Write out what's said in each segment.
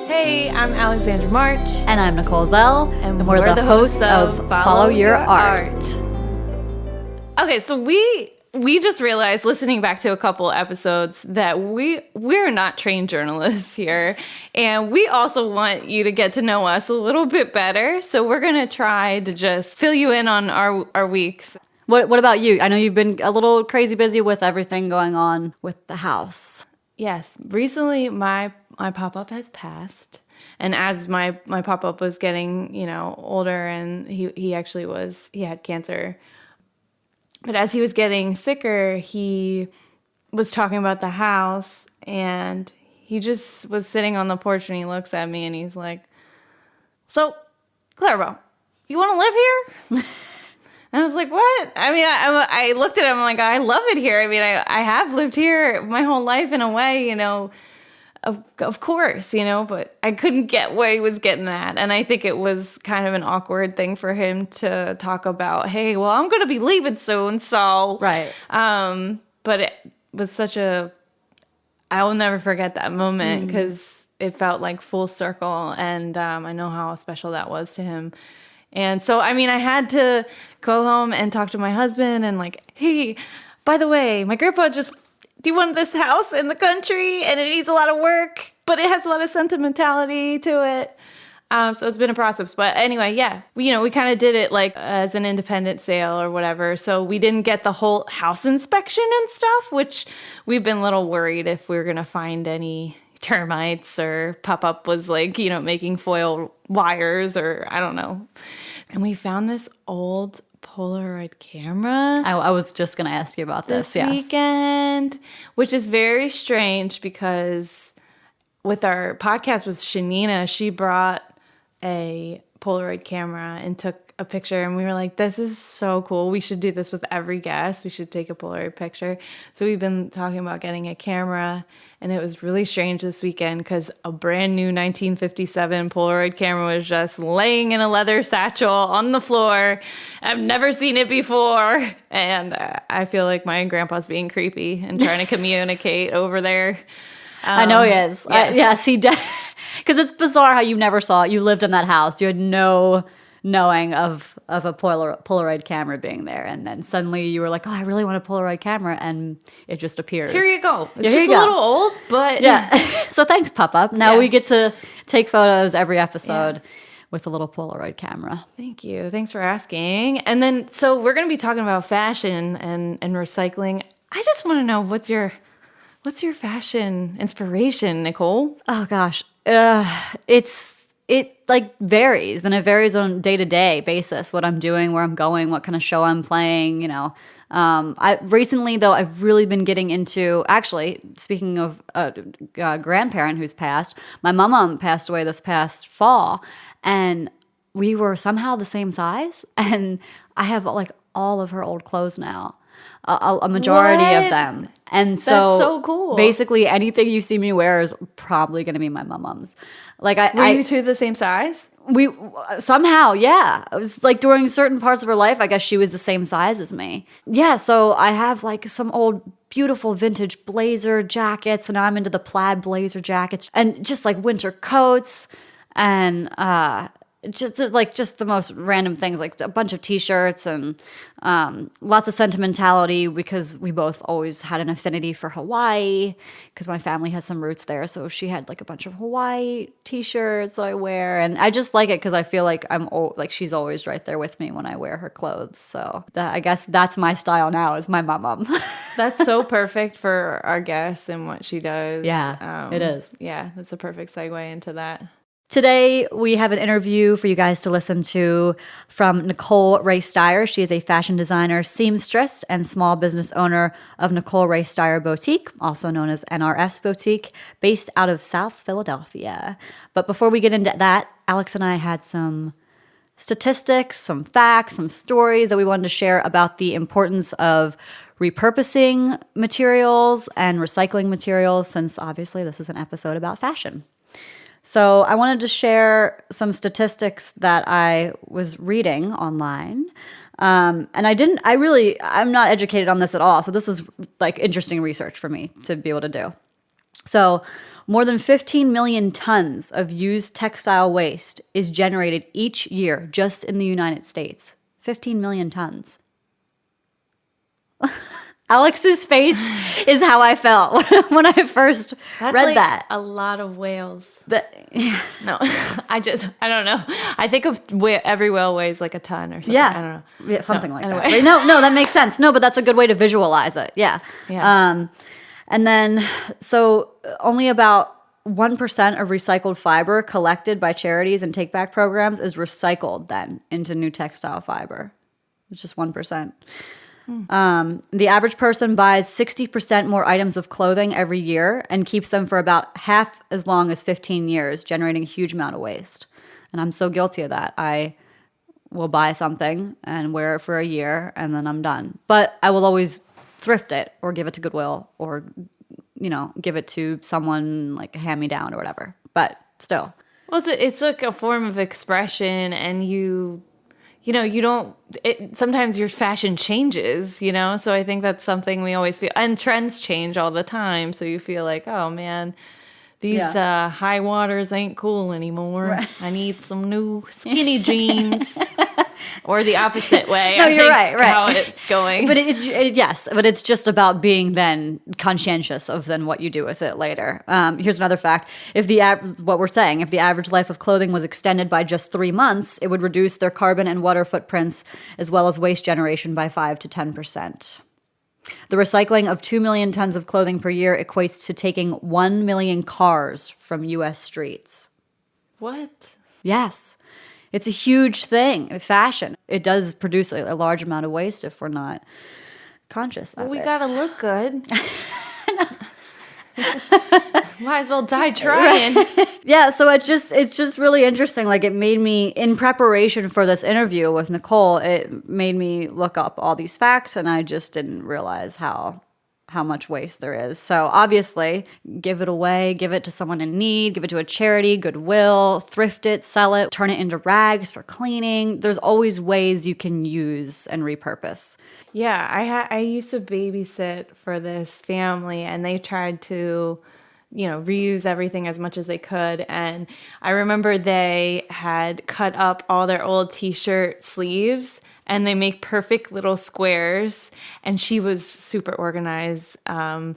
Hey, I'm Alexandra March. And I'm Nicole Zell. And we're the hosts of Follow Your Art. Okay, so we just realized, listening back to a couple episodes, that we're not trained journalists here. And we also want you to get to know us a little bit better. So we're going to try to just fill you in on our weeks. What about you? I know you've been a little crazy busy with everything going on with the house. Yes. Recently, my pop-up has passed. And as my pop-up was getting, older, and he had cancer. But as he was getting sicker, he was talking about the house, and he just was sitting on the porch, and he looks at me and he's like, "So, Clarabelle, you want to live here?" And I was like, "What?" I mean, I looked at him, I'm like, "I love it here. I mean, I have lived here my whole life in a way, of course, but I couldn't get what he was getting at." And I think it was kind of an awkward thing for him to talk about, "Hey, well, I'm going to be leaving soon, so." Right. But it was I will never forget that moment, because it felt like full circle, and I know how special that was to him. And so, I mean, I had to go home and talk to my husband and like, "Hey, by the way, my grandpa just wanted this house in the country, and it needs a lot of work, but it has a lot of sentimentality to it." So it's been a process. But anyway, yeah, we kind of did it like as an independent sale or whatever. So we didn't get the whole house inspection and stuff, which we've been a little worried if we were going to find any termites, or pop-up was like, making foil wires, or I don't know. And we found this old Polaroid camera. I was just going to ask you about this weekend, which is very strange because with our podcast with Shanina, she brought a Polaroid camera and took a picture, and we were like, "This is so cool. We should do this with every guest. We should take a Polaroid picture." So we've been talking about getting a camera, and it was really strange this weekend because a brand new 1957 Polaroid camera was just laying in a leather satchel on the floor. I've never seen it before, and I feel like my grandpa's being creepy and trying to communicate over there. I know he is. Yes. Yes, he did. Because it's bizarre how you never saw it. You lived in that house. You had no knowing of a Polaroid camera being there. And then suddenly you were like, "Oh, I really want a Polaroid camera." And it just appears. Here you go. It's just a little old, but... Yeah. So thanks, Pop-Up. Now we get to take photos every episode with a little Polaroid camera. Thank you. Thanks for asking. And then, so we're going to be talking about fashion and recycling. I just want to know, what's your fashion inspiration, Nicole? Oh gosh, it like varies, and it varies on day-to-day basis. What I'm doing, where I'm going, what kind of show I'm playing. I recently though I've really been getting into. Actually, speaking of a grandparent who's passed, my mom passed away this past fall, and we were somehow the same size, and I have like all of her old clothes now. A majority of them. And so, that's so cool. Basically, anything you see me wear is probably going to be my mom's. Like, were you two the same size? We somehow, yeah. It was like during certain parts of her life, I guess she was the same size as me. Yeah, so I have like some old beautiful vintage blazer jackets, and now I'm into the plaid blazer jackets, and just like winter coats, and just the most random things, like a bunch of t-shirts, and lots of sentimentality, because we both always had an affinity for Hawaii, because my family has some roots there. So she had like a bunch of Hawaii t-shirts that I wear, and I just like it because I feel like like she's always right there with me when I wear her clothes. So I guess that's my style now, is my mom. That's so perfect for our guest and what she does. Yeah, it is. Yeah, that's a perfect segue into that. Today, we have an interview for you guys to listen to from Nicole Rae Styer. She is a fashion designer, seamstress, and small business owner of Nicole Rae Styer Boutique, also known as NRS Boutique, based out of South Philadelphia. But before we get into that, Alex and I had some statistics, some facts, some stories that we wanted to share about the importance of repurposing materials and recycling materials, since obviously this is an episode about fashion. So I wanted to share some statistics that I was reading online. And I'm not educated on this at all. So this is like interesting research for me to be able to do. So More than 15 million tons of used textile waste is generated each year just in the United States. 15 million tons. Alex's face is how I felt when I first That's read like that. a lot of whales. Yeah. No, I don't know. I think of every whale weighs like a ton or something. Yeah. I don't know. Yeah, something like anyway. that. But no, that makes sense. No, but that's a good way to visualize it. Yeah. Yeah. And then, so only about 1% of recycled fiber collected by charities and take-back programs is recycled then into new textile fiber. It's just 1%. The average person buys 60% more items of clothing every year and keeps them for about half as long as 15 years, generating a huge amount of waste. And I'm so guilty of that. I will buy something and wear it for a year and then I'm done. But I will always thrift it or give it to Goodwill or, give it to someone like a hand-me-down or whatever. But still. Well, it's like a form of expression, and you don't, sometimes your fashion changes, so I think that's something we always feel, and trends change all the time, so you feel like, oh man, these high waters ain't cool anymore. Right. I need some new skinny jeans. Or the opposite way. No, you're right. How it's going. But it's just about being then conscientious of then what you do with it later. Here's another fact: if the average life of clothing was extended by just 3 months, it would reduce their carbon and water footprints as well as waste generation by 5 to 10%. The recycling of 2 million tons of clothing per year equates to taking 1 million cars from U.S. streets. What? Yes. It's a huge thing. It's fashion. It does produce a large amount of waste if we're not conscious of it. We gotta look good. Might as well die trying. Yeah, so it's just really interesting. Like, it made me, in preparation for this interview with Nicole, it made me look up all these facts, and I just didn't realize how much waste there is. So obviously, give it away, give it to someone in need, give it to a charity, Goodwill, thrift it, sell it, turn it into rags for cleaning. There's always ways you can use and repurpose. Yeah, I used to babysit for this family, and they tried to, reuse everything as much as they could. And I remember they had cut up all their old t-shirt sleeves, and they make perfect little squares. And she was super organized and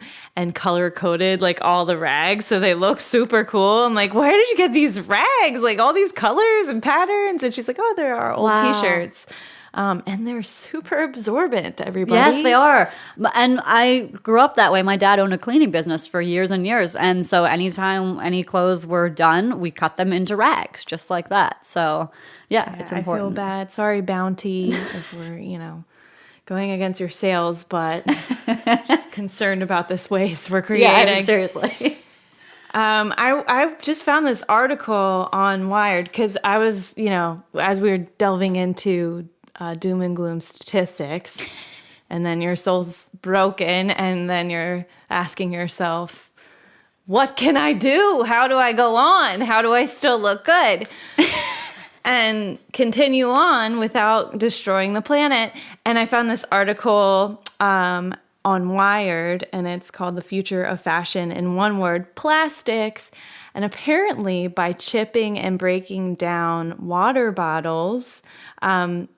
color-coded, like, all the rags, so they look super cool. I'm like, where did you get these rags? Like, all these colors and patterns? And she's like, oh, they're our old t-shirts. And they're super absorbent, everybody. Yes, they are. And I grew up that way. My dad owned a cleaning business for years and years. And so anytime any clothes were done, we cut them into rags, just like that. So, yeah, it's important. I feel bad. Sorry, Bounty, if we're, going against your sales, but just concerned about this waste we're creating. Yeah, seriously. I just found this article on Wired because I was, as we were delving into doom and gloom statistics, and then your soul's broken, and then you're asking yourself, what can I do? How do I go on? How do I still look good? And continue on without destroying the planet. And I found this article on Wired, and it's called The Future of Fashion in one word, plastics. And apparently by chipping and breaking down water bottles,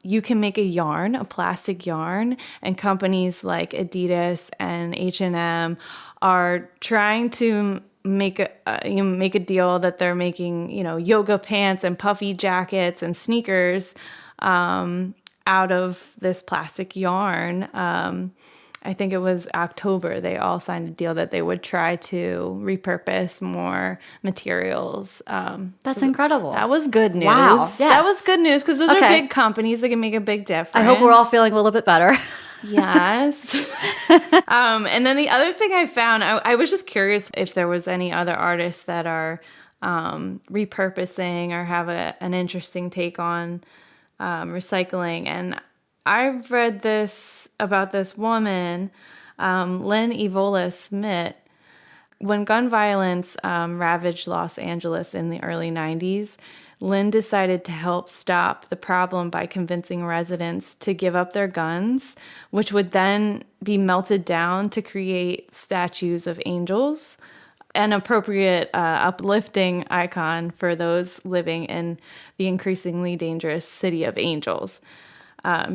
you can make a plastic yarn, and companies like Adidas and H&M are trying to make a deal that they're making, yoga pants and puffy jackets and sneakers out of this plastic yarn. I think it was October, they all signed a deal that they would try to repurpose more materials. That's incredible. That was good news. Wow. Yes. That was good news because those are big companies that can make a big difference. I hope we're all feeling a little bit better. Yes. And then the other thing I found, I was just curious if there was any other artists that are repurposing or have an interesting take on recycling. And I've read this about this woman, Lynn Evola Smith. When gun violence ravaged Los Angeles in the early 90s, Lynn decided to help stop the problem by convincing residents to give up their guns, which would then be melted down to create statues of angels. an appropriate uplifting icon for those living in the increasingly dangerous city of angels.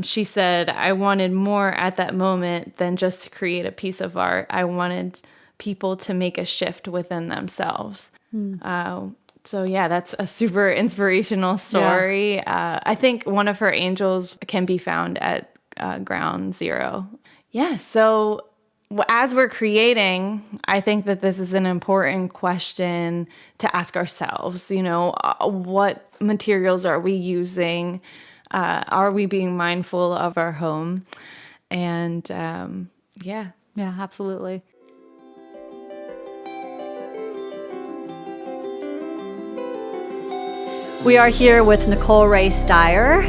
She said, I wanted more at that moment than just to create a piece of art. I wanted people to make a shift within themselves. So yeah, that's a super inspirational story. Yeah. I think one of her angels can be found at Ground Zero. Yeah, so as we're creating, I think that this is an important question to ask ourselves. What materials are we using? Are we being mindful of our home? And yeah. Yeah, absolutely. We are here with Nicole Rae Styer,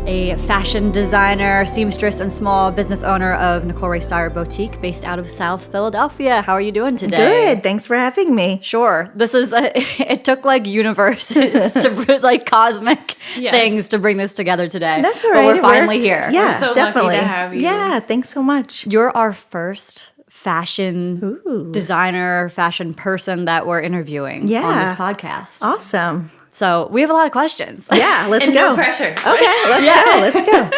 a fashion designer, seamstress, and small business owner of Nicole Rae Styer Boutique based out of South Philadelphia. How are you doing today? Good. Thanks for having me. Sure. It took like universes like cosmic things to bring this together today. That's all right. But we're finally here. Yeah, we're so definitely. lucky to have you. Yeah, thanks so much. You're our first fashion designer, fashion person that we're interviewing on this podcast. Awesome. So we have a lot of questions. Yeah, let's And go. no pressure. Okay, let's go.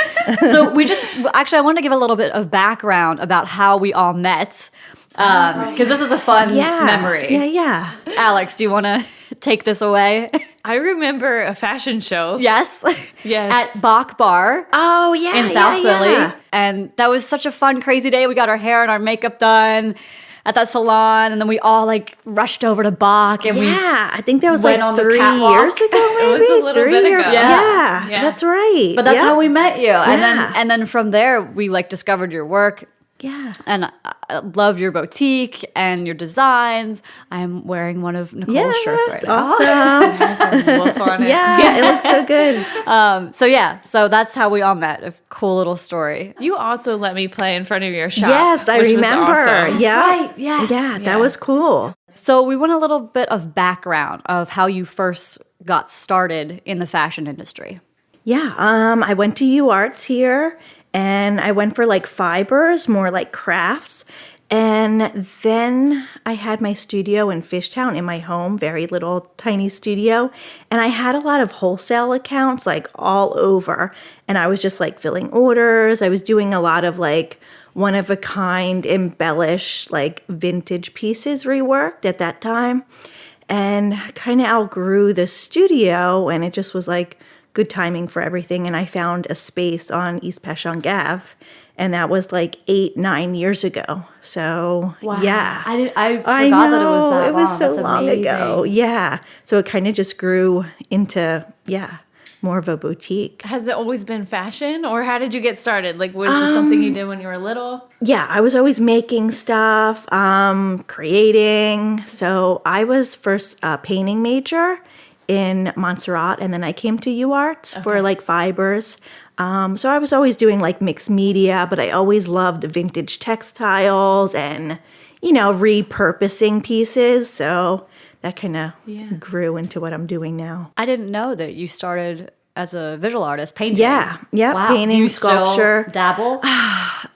So I want to give a little bit of background about how we all met, because this is a fun memory. Yeah. Alex, do you want to take this away? I remember a fashion show. Yes. Yes. At Bach Bar. Oh, yeah. In South Philly. And that was such a fun, crazy day. We got our hair and our makeup done at that salon, and then we all like rushed over to Bach, and I think that was went like on the 3 catwalk. years ago, maybe. It was a little 3 bit or ago. Yeah, Yeah. that's right. But that's how we met you. Yeah. And then from there we like discovered your work. Yeah. And I love your boutique and your designs. I'm wearing one of Nicole's shirts right now. Awesome. It has a wolf on it. Yeah, it looks so good. So that's how we all met. A cool little story. You also let me play in front of your shop. Yes, I which was remember. awesome. Yeah. right, yes. Yeah, that was cool. So we want a little bit of background of how you first got started in the fashion industry. Yeah, I went to UArts here, and I went for like fibers, more like crafts. And then I had my studio in Fishtown in my home, very little tiny studio. And I had a lot of wholesale accounts like all over. And I was just like filling orders. I was doing a lot of like one of a kind embellish, like vintage pieces reworked at that time. And kind of outgrew the studio, and it just was like good timing for everything. And I found a space on East Passyunk Ave, and that was like 8-9 years ago. So yeah, I forgot that it was that long. It was so That's long amazing. ago. Yeah, so it kind of just grew into more of a boutique. Has it always been fashion, or how did you get started? Like, was this something you did when you were little? Yeah, I was always making stuff, creating. So I was first a painting major in Montserrat, and then I came to UArts for like fibers. So I was always doing like mixed media, but I always loved vintage textiles and, repurposing pieces. So that kind of grew into what I'm doing now. I didn't know that you started as a visual artist painting. Yeah, Wow. painting, Do you sculpture. still dabble?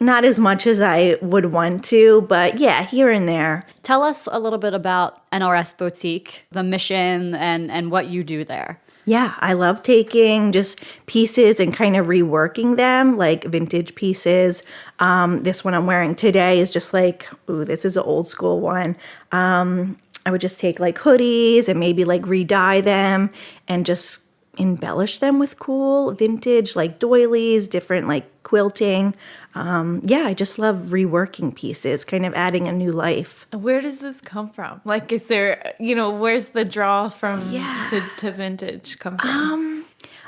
Not as much as I would want to, but yeah, here and there. Tell us a little bit about NRS Boutique, the mission, and what you do there. Yeah, I love taking just pieces and kind of reworking them, like vintage pieces. This one I'm wearing today is just like, this is an old school one. I would just take like hoodies and maybe like re-dye them and just embellish them with cool vintage like doilies, different like quilting. I just love reworking pieces, kind of adding a new life. Where does this come from? Like, is there, where's the draw from to vintage come from?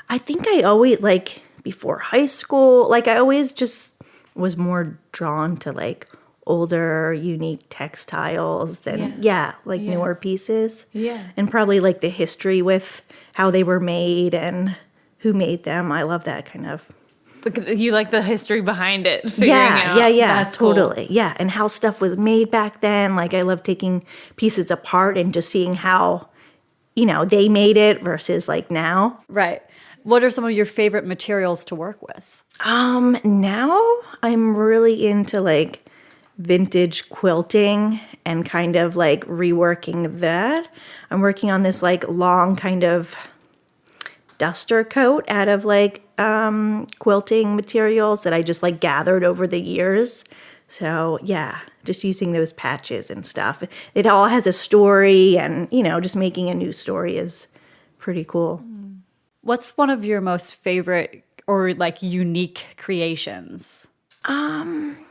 I think I always, like, before high school, like, I always just was more drawn to, like, older, unique textiles than, newer pieces. Yeah. And probably, like, the history with how they were made and who made them. I love that kind of. You like the history behind it, figuring out. Yeah, That's cool. totally. Yeah, and how stuff was made back then. Like, I love taking pieces apart and just seeing how, they made it versus, like, now. Right. What are some of your favorite materials to work with? Now I'm really into, like, vintage quilting and kind of like reworking that. I'm working on this like long kind of duster coat out of like quilting materials that I just like gathered over the years. So yeah, just using those patches and stuff. It all has a story, and just making a new story is pretty cool. What's one of your most favorite or like unique creations?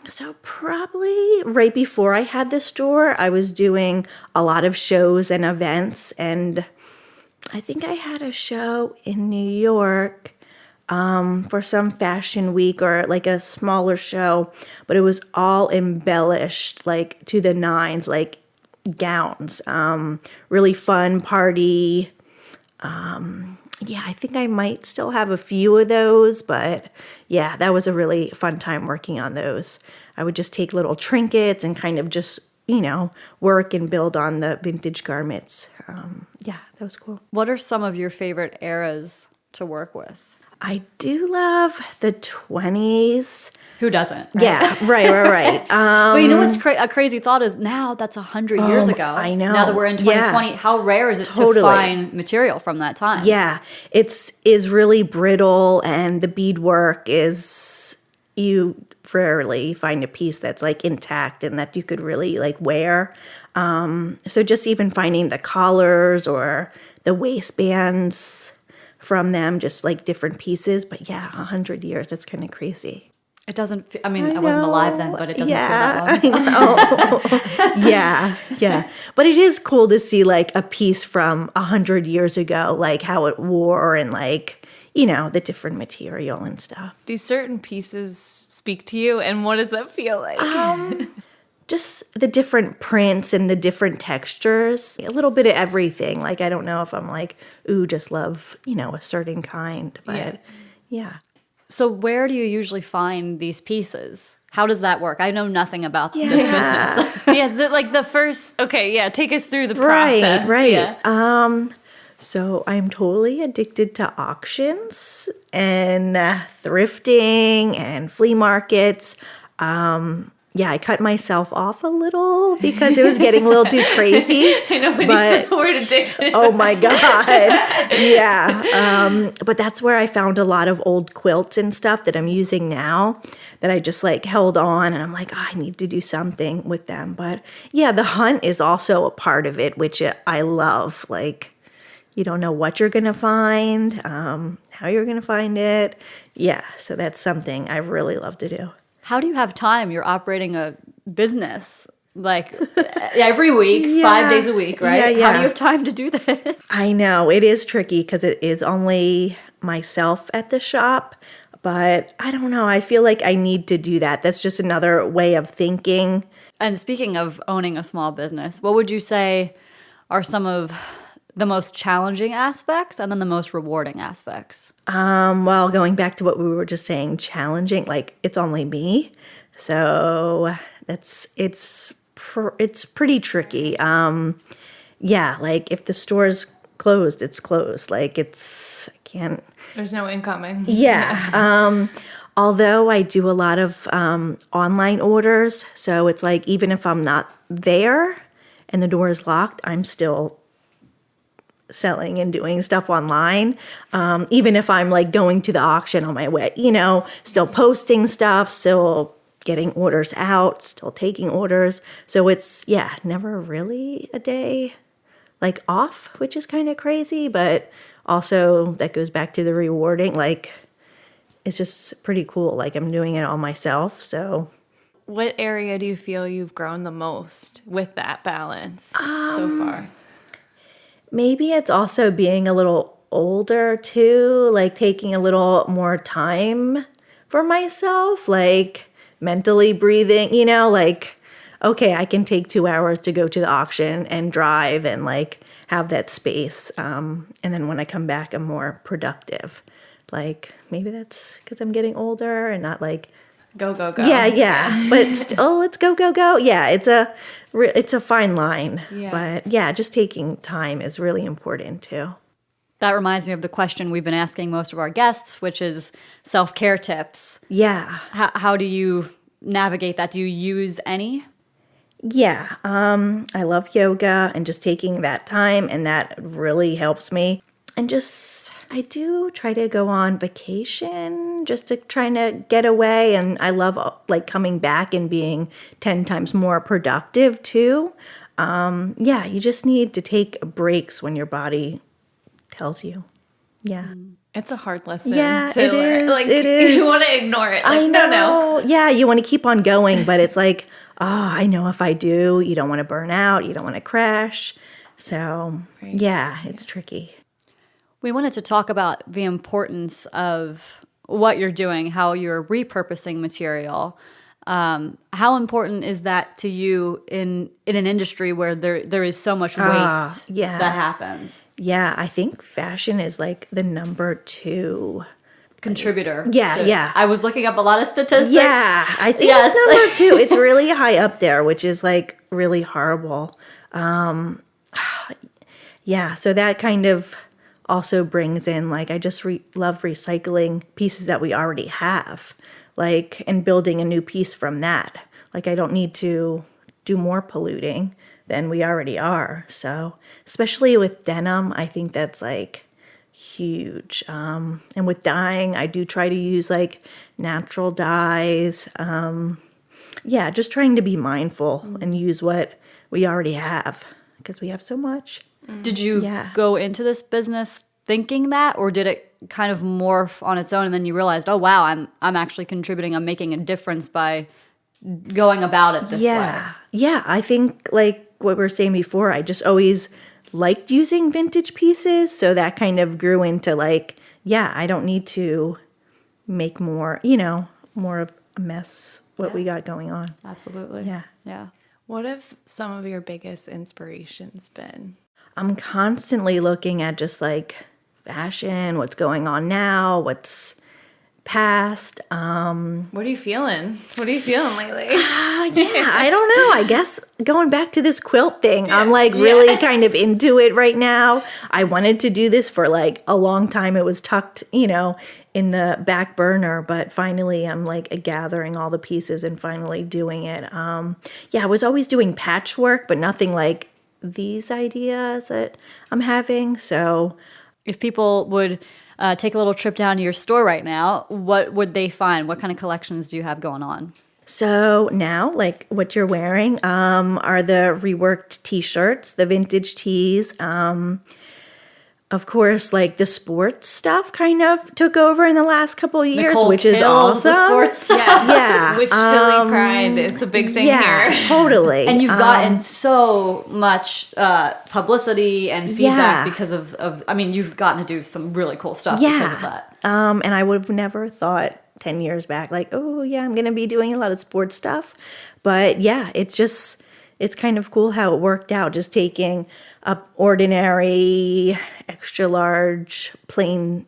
So probably right before I had the store, I was doing a lot of shows and events, and I think I had a show in New York for some fashion week or like a smaller show, but it was all embellished like to the nines, like gowns, really fun party. Yeah, I think I might still have a few of those, but yeah, that was a really fun time working on those. I would just take little trinkets and kind of just, work and build on the vintage garments. Yeah, that was cool. What are some of your favorite eras to work with? I do love the 20s. Who doesn't? Right? Yeah, right. But you know what's a crazy thought is now that's 100 years ago. I know. Now that we're in 2020, Yeah. how rare is it Totally. to find material from that time? Yeah, is really brittle, and the beadwork is, you rarely find a piece that's like intact and that you could really like wear. So just even finding the collars or the waistbands from them, just like different pieces. But yeah, 100 years, that's kind of crazy. It doesn't, I mean, I wasn't alive then, but it doesn't feel that long. I know. Yeah. But it is cool to see like a piece from 100 years ago, like how it wore and like, the different material and stuff. Do certain pieces speak to you, and what does that feel like? Just the different prints and the different textures, a little bit of everything. Like, I don't know if I'm like, ooh, just love, a certain kind, but yeah. So where do you usually find these pieces? How does that work? I know nothing about this business. The first, take us through the process. Right. Yeah. So I'm totally addicted to auctions and thrifting and flea markets. I cut myself off a little because it was getting a little too crazy. I know when you said the word addiction. Oh my God. Yeah. But that's where I found a lot of old quilts and stuff that I'm using now that I just like held on, and I'm like, I need to do something with them. But yeah, the hunt is also a part of it, which I love. Like, you don't know what you're going to find, how you're going to find it. Yeah. So that's something I really love to do. How do you have time? You're operating a business like every week, 5 days a week, right? Yeah. How do you have time to do this? I know it is tricky because it is only myself at the shop, but I don't know. I feel like I need to do that. That's just another way of thinking. And speaking of owning a small business, what would you say are some of the most challenging aspects and then the most rewarding aspects? Well, going back to what we were just saying, challenging, like it's only me. So it's pretty tricky. Like if the store's closed, it's closed. Like I can't. There's no incoming. Yeah. Although I do a lot of online orders. So it's like even if I'm not there and the door is locked, I'm still selling and doing stuff online, even if I'm like going to the auction on my way, still posting stuff, still getting orders out, still taking orders. So it's, never really a day like off, which is kind of crazy, but also that goes back to the rewarding. Like, it's just pretty cool. Like, I'm doing it all myself. So what area do you feel you've grown the most with that balance so far? Maybe it's also being a little older too, like taking a little more time for myself, like mentally breathing, like, okay, I can take 2 hours to go to the auction and drive and like have that space. And then when I come back, I'm more productive. Like maybe that's because I'm getting older and not like, Go. Yeah. But still, let's go. Yeah, it's a fine line. Yeah. But yeah, just taking time is really important too. That reminds me of the question we've been asking most of our guests, which is self-care tips. Yeah. How do you navigate that? Do you use any? Yeah, I love yoga and just taking that time, and that really helps me. And just, I do try to go on vacation just to try to get away. And I love like coming back and being 10 times more productive too. Yeah, you just need to take breaks when your body tells you. Yeah. It's a hard lesson Yeah, to it learn. is. Like, It is. you want to ignore it. Like, I know. no. Yeah, you want to keep on going, but it's like, oh, I know if I do, you don't want to burn out, you don't want to crash. So, yeah, it's tricky. We wanted to talk about the importance of what you're doing, how you're repurposing material. How important is that to you in an industry where there is so much waste yeah. that happens? Yeah, I think fashion is like the number 2 Contributor. Yeah. I was looking up a lot of statistics. Yeah, I think it's number 2. It's really high up there, which is like really horrible. Yeah, so that kind of also brings in like, I just love recycling pieces that we already have, like, and building a new piece from that. Like, I don't need to do more polluting than we already are. So, especially with denim, I think that's like huge. And with dyeing, I do try to use like natural dyes. Yeah, just trying to be mindful and use what we already have because we have so much. Did you go into this business thinking that, or did it kind of morph on its own and then you realized, oh wow, I'm actually contributing, I'm making a difference by going about it this way? Yeah, I think like what we were saying before, I just always liked using vintage pieces, so that kind of grew into like, yeah, I don't need to make more, more of a mess what we got going on. Absolutely. Yeah. What have some of your biggest inspirations been? I'm constantly looking at just like fashion, what's going on now, what's past. What are you feeling? What are you feeling lately? Yeah, I don't know. I guess going back to this quilt thing, I'm like really kind of into it right now. I wanted to do this for like a long time. It was tucked, in the back burner, but finally I'm like gathering all the pieces and finally doing it. Yeah, I was always doing patchwork, but nothing like these ideas that I'm having. So if people would take a little trip down to your store right now, what would they find? What kind of collections do you have going on? So now, like what you're wearing, are the reworked t-shirts, the vintage tees. Of course, like the sports stuff kind of took over in the last couple of years, Nicole which is kills the awesome. sports stuff. Yeah. Which Philly pride, it's a big thing here. Totally. And you've gotten so much publicity and feedback because of, I mean, you've gotten to do some really cool stuff because of that. And I would have never thought 10 years back, like, oh yeah, I'm going to be doing a lot of sports stuff. But yeah, it's kind of cool how it worked out, just taking a ordinary, extra large, plain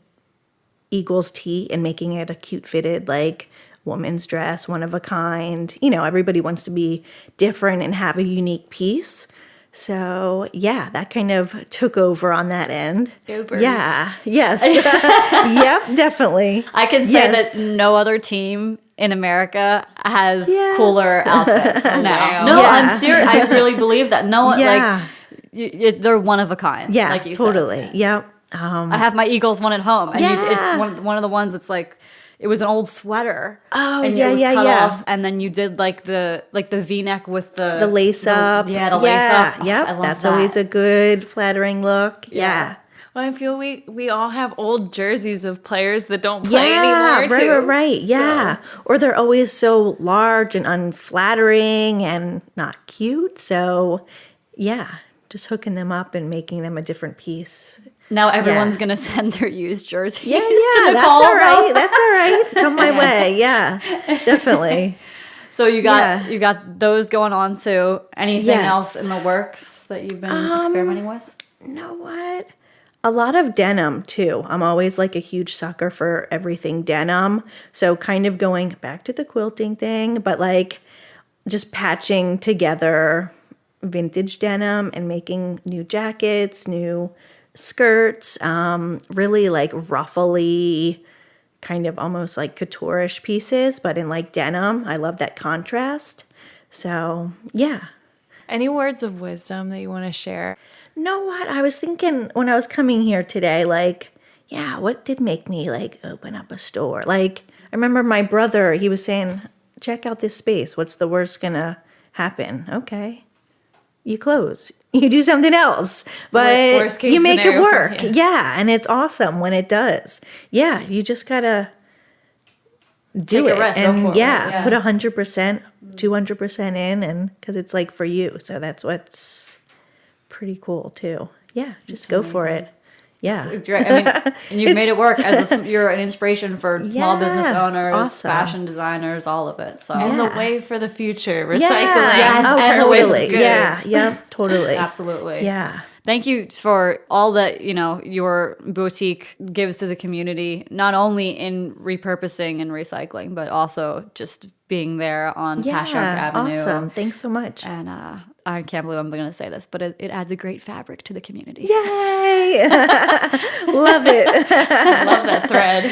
Eagles tee and making it a cute fitted, like, woman's dress, one of a kind. Everybody wants to be different and have a unique piece. So, yeah, that kind of took over on that end. Go Birds. Yeah, yes. Yep, definitely. I can say that no other team in America has cooler outfits now. No, Yeah. I'm serious. I really believe that. No one, Yeah. they're one of a kind. Yeah, like you totally. said. Yep. I have my Eagles one at home, and it's one of the ones that's like, it was an old sweater. Oh, and yeah, it was yeah, cut yeah. off, and then you did like the V-neck with the lace up. lace up. Yep. I love That's that. always a good, flattering look. Yeah. Well, I feel we all have old jerseys of players that don't play anymore, too. Right. Yeah. Or they're always so large and unflattering and not cute. So, yeah, just hooking them up and making them a different piece. Now everyone's going to send their used jerseys Yeah, to Nicole. that's all right. That's all right. Come my way. Yeah, definitely. So you got those going on too. Anything else in the works that you've been experimenting with? You know what? A lot of denim too. I'm always like a huge sucker for everything denim. So kind of going back to the quilting thing, but like just patching together vintage denim and making new jackets, new skirts, really like ruffly kind of almost like couture-ish pieces, but in like denim. I love that contrast. So yeah. Any words of wisdom that you want to share? Know what? I was thinking when I was coming here today, like, yeah, what did make me like open up a store? Like, I remember my brother, he was saying, check out this space. What's the worst gonna happen? Okay. You close. You do something else. But Worst case you make it scenario for work. you. Yeah. And it's awesome when it does. Yeah. You just gotta do Take a it. risk, go And for it, yeah, yeah. put 100%, 200% in, and because it's like for you. So that's what's pretty cool too. Yeah. Just go for it. Yeah. It's great. I mean, and you've made it work you're an inspiration for small business Yeah, owners, awesome. fashion designers, all of it. So On Yeah. the way for the future, recycling. Yes, Oh, always totally. good. Yeah. Yep. Totally. absolutely. Yeah. Thank you for all that, your boutique gives to the community, not only in repurposing and recycling, but also just being there on Passyunk Avenue. Awesome. Thanks so much. And I can't believe I'm going to say this, but it adds a great fabric to the community. Yay! Love it. I love that thread.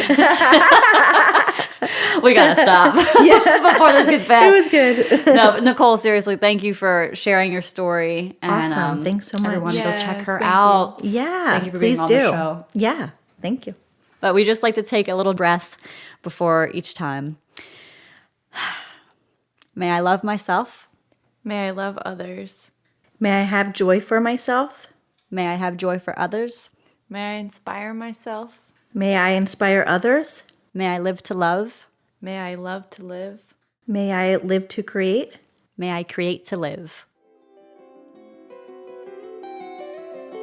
We got to stop before this gets bad. It was good. No, but Nicole, seriously, thank you for sharing your story. And, Awesome. Thanks so much. Everyone go Yes, check her thank you. out. Yeah. Thank you for being please on do. the show. Yeah. Thank you. But we just like to take a little breath before each time. May I love myself. May I love others. May I have joy for myself? May I have joy for others. May I inspire myself. May I inspire others? May I live to love. May I love to live. May I live to create? May I create to live.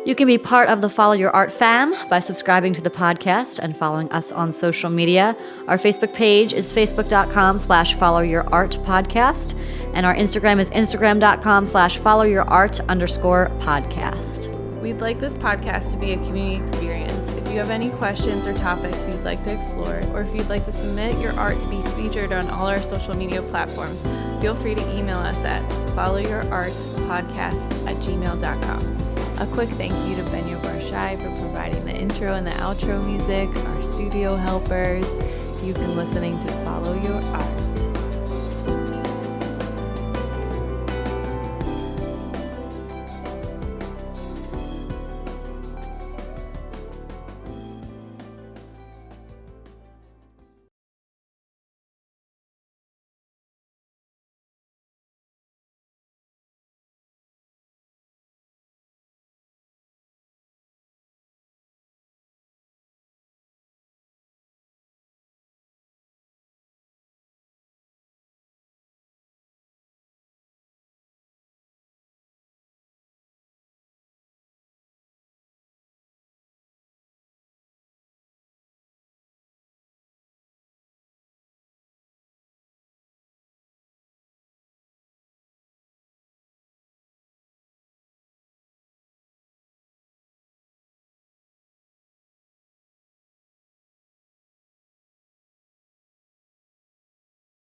You can be part of the Follow Your Art fam by subscribing to the podcast and following us on social media. Our Facebook page is facebook.com/followyourartpodcast, and our Instagram is instagram.com/followyourart_podcast. We'd like this podcast to be a community experience. If you have any questions or topics you'd like to explore, or if you'd like to submit your art to be featured on all our social media platforms, feel free to email us at followyourartpodcast@gmail.com. A quick thank you to Benyo Barshai for providing the intro and the outro music, our studio helpers. You've been listening to Follow Your Art.